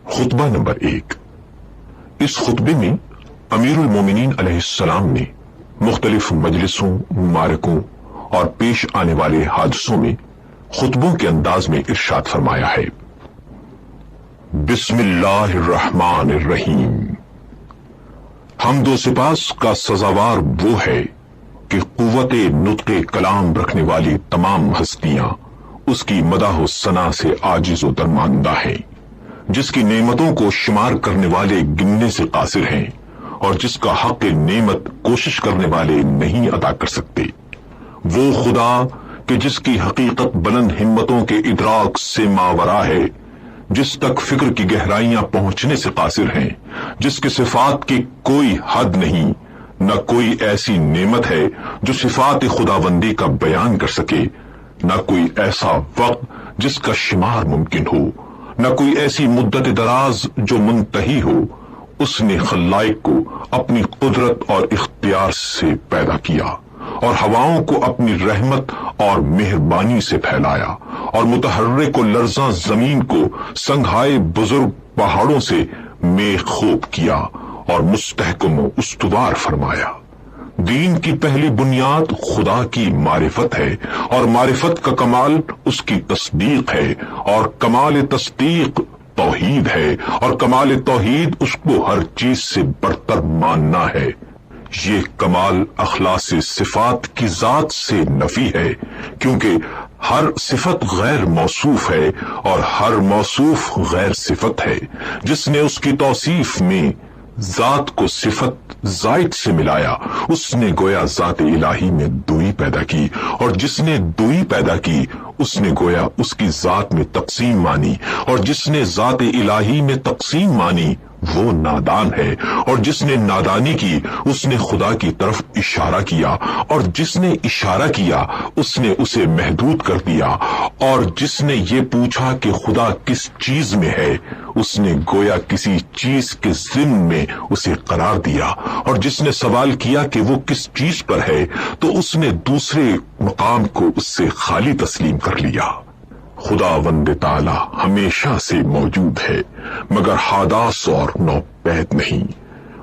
خطبہ نمبر 1۔ اس خطبے میں امیر المومنین علیہ السلام نے مختلف مجلسوں، معرکوں اور پیش آنے والے حادثوں میں خطبوں کے انداز میں ارشاد فرمایا ہے: بسم اللہ الرحمن الرحیم۔ حمد و سپاس کا سزاوار وہ ہے کہ قوت نطق کلام رکھنے والی تمام ہستیاں اس کی مداح و ثنا سے عاجز و درماندہ ہیں، جس کی نعمتوں کو شمار کرنے والے گننے سے قاصر ہیں اور جس کا حق نعمت کوشش کرنے والے نہیں ادا کر سکتے۔ وہ خدا کہ جس کی حقیقت بلند ہمتوں کے ادراک سے ماورا ہے، جس تک فکر کی گہرائیاں پہنچنے سے قاصر ہیں، جس کے صفات کی کوئی حد نہیں، نہ کوئی ایسی نعمت ہے جو صفات خداوندی کا بیان کر سکے، نہ کوئی ایسا وقت جس کا شمار ممکن ہو، نہ کوئی ایسی مدت دراز جو منتہی ہو۔ اس نے خلائق کو اپنی قدرت اور اختیار سے پیدا کیا اور ہواؤں کو اپنی رحمت اور مہربانی سے پھیلایا اور متحرک و لرزاں زمین کو سنگھائے بزرگ پہاڑوں سے میخ خوب کیا اور مستحکم و استوار فرمایا۔ دین کی پہلی بنیاد خدا کی معرفت ہے اور معرفت کا کمال اس کی تصدیق ہے، اور کمال تصدیق توحید ہے، اور کمال توحید اس کو ہر چیز سے برتر ماننا ہے۔ یہ کمال اخلاص صفات کی ذات سے نفی ہے، کیونکہ ہر صفت غیر موصوف ہے اور ہر موصوف غیر صفت ہے۔ جس نے اس کی توصیف میں ذات کو صفت زائد سے ملایا، اس نے گویا ذات الہی میں دوئی پیدا کی، اور جس نے دوئی پیدا کی اس نے گویا اس کی ذات میں تقسیم مانی، اور جس نے ذات الہی میں تقسیم مانی وہ نادان ہے، اور جس نے نادانی کی اس نے خدا کی طرف اشارہ کیا، اور جس نے اشارہ کیا اس نے اسے محدود کر دیا، اور جس نے یہ پوچھا کہ خدا کس چیز میں ہے اس نے گویا کسی چیز کے ضمن میں اسے قرار دیا، اور جس نے سوال کیا کہ وہ کس چیز پر ہے تو اس نے دوسرے مقام کو اس سے خالی تسلیم کر لیا۔ خداوند تعالی ہمیشہ سے موجود ہے مگر حادث اور نوپید نہیں۔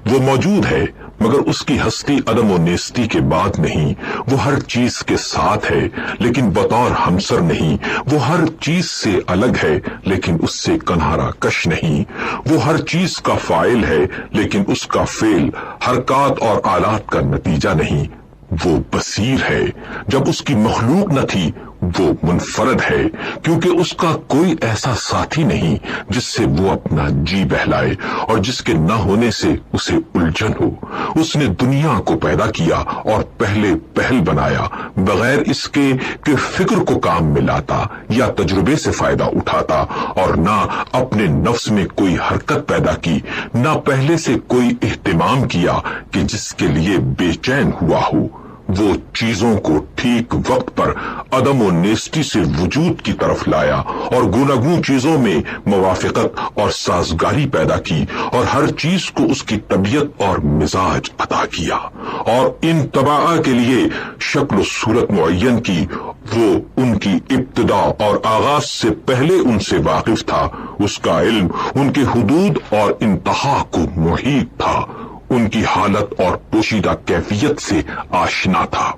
وہ موجود ہے مگر اس کی ہستی عدم و نیستی کے بعد نہیں۔ وہ ہر چیز کے ساتھ ہے لیکن بطور ہمسر نہیں۔ وہ ہر چیز سے الگ ہے لیکن اس سے کنارہ کش نہیں۔ وہ ہر چیز کا فاعل ہے لیکن اس کا فعل حرکات اور آلات کا نتیجہ نہیں۔ وہ بصیر ہے، جب اس کی مخلوق نہ تھی وہ منفرد ہے، کیونکہ اس کا کوئی ایسا ساتھی نہیں جس سے وہ اپنا جی بہلائے اور جس کے نہ ہونے سے اسے الجھن ہو۔ اس نے دنیا کو پیدا کیا اور پہلے پہل بنایا، بغیر اس کے کہ فکر کو کام میں لاتا یا تجربے سے فائدہ اٹھاتا، اور نہ اپنے نفس میں کوئی حرکت پیدا کی، نہ پہلے سے کوئی اہتمام کیا کہ جس کے لیے بے چین ہوا ہو۔ وہ چیزوں کو ٹھیک وقت پر عدم و نیستی سے وجود کی طرف لایا اور گوناگون چیزوں میں موافقت اور سازگاری پیدا کی، اور ہر چیز کو اس کی طبیعت اور مزاج عطا کیا، اور ان طباع کے لیے شکل و صورت معین کی۔ وہ ان کی ابتدا اور آغاز سے پہلے ان سے واقف تھا۔ اس کا علم ان کے حدود اور انتہا کو محیط تھا، ان کی حالت اور پوشیدہ کیفیت سے آشنا تھا۔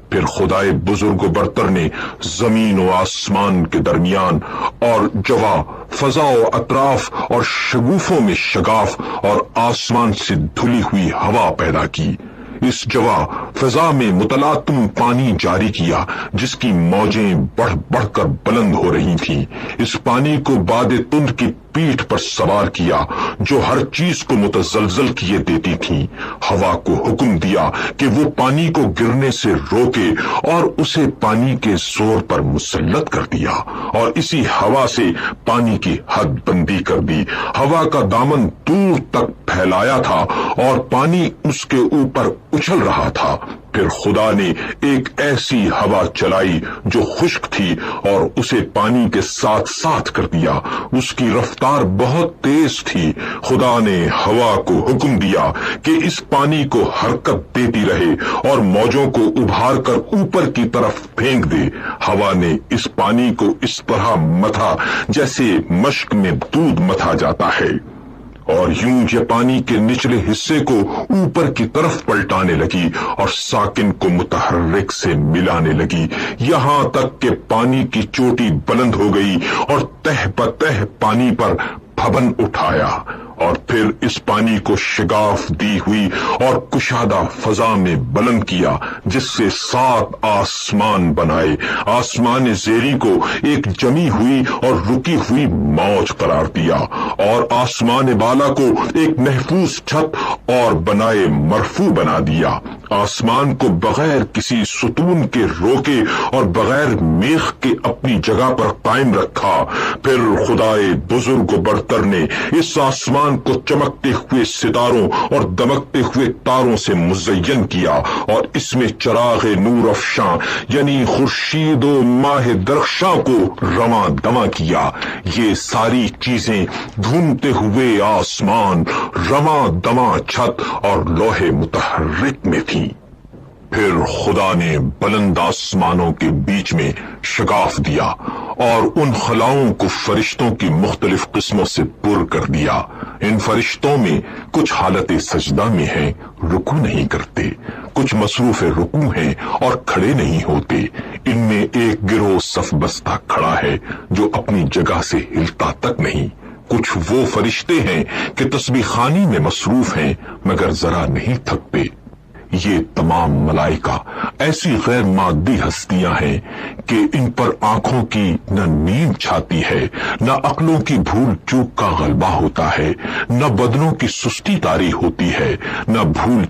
پھر خدائے بزرگ و برتر نے زمین و آسمان کے درمیان اور جوا، فضا و اطراف اور شگوفوں میں شگاف اور آسمان سے دھلی ہوئی ہوا پیدا کی۔ اس جوا فضا میں متلاطم پانی جاری کیا جس کی موجیں بڑھ بڑھ کر بلند ہو رہی تھیں۔ اس پانی کو باد تند کی پیٹھ پر سوار کیا جو ہر چیز کو متزلزل کیے دیتی تھی۔ ہوا کو حکم دیا کہ وہ پانی کو گرنے سے روکے اور اسے پانی کے زور پر مسلط کر دیا، اور اسی ہوا سے پانی کی حد بندی کر دی۔ ہوا کا دامن دور تک پھیلایا تھا اور پانی اس کے اوپر اچھل رہا تھا، پھر خدا نے ایک ایسی ہوا چلائی جو خشک تھی اور اسے پانی کے ساتھ ساتھ کر دیا۔ اس کی رفتار بہت تیز تھی۔ خدا نے ہوا کو حکم دیا کہ اس پانی کو حرکت دیتی رہے اور موجوں کو ابھار کر اوپر کی طرف پھینک دے۔ ہوا نے اس پانی کو اس طرح متھا جیسے مشک میں دودھ متھا جاتا ہے، اور یوں یہ پانی کے نچلے حصے کو اوپر کی طرف پلٹانے لگی اور ساکن کو متحرک سے ملانے لگی، یہاں تک کہ پانی کی چوٹی بلند ہو گئی اور تہ بتہ پانی پر پھبن اٹھایا، اور پھر اس پانی کو شگاف دی ہوئی اور کشادہ فضا میں بلند کیا، جس سے 7 آسمان بنائے۔ آسمان زیری کو ایک جمی ہوئی اور رکی ہوئی موج قرار دیا، اور آسمان بالا کو ایک محفوظ چھت اور بنائے مرفوع بنا دیا۔ آسمان کو بغیر کسی ستون کے روکے اور بغیر میخ کے اپنی جگہ پر قائم رکھا۔ پھر خدائے بزرگ و برتر نے اس آسمان کو چمکتے ہوئے ستاروں اور دمکتے ہوئے تاروں سے مزین کیا، اور اس میں چراغ نور افشاں یعنی خورشید و ماہ درخشاں کو رواں دواں کیا۔ یہ ساری چیزیں دھومتے ہوئے آسمان، رواں دواں چھت اور لوح متحرک میں تھی۔ پھر خدا نے بلند آسمانوں کے بیچ میں شگاف دیا اور ان خلاؤں کو فرشتوں کی مختلف قسموں سے پر کر دیا۔ ان فرشتوں میں کچھ حالت سجدہ میں ہیں، رکوع نہیں کرتے، کچھ مصروف رکوع ہیں اور کھڑے نہیں ہوتے۔ ان میں ایک گروہ صف بستہ کھڑا ہے جو اپنی جگہ سے ہلتا تک نہیں۔ کچھ وہ فرشتے ہیں کہ تسبیح خوانی میں مصروف ہیں مگر ذرا نہیں تھکتے۔ یہ تمام ملائکہ ایسی غیر مادی ہستیاں ہیں کہ ان پر آنکھوں کی نہ نیند چھاتی ہے، نہ عقلوں کی بھول چوک کا غلبہ ہوتا ہے، نہ بدنوں کی سستی طاری ہوتی ہے، نہ بھول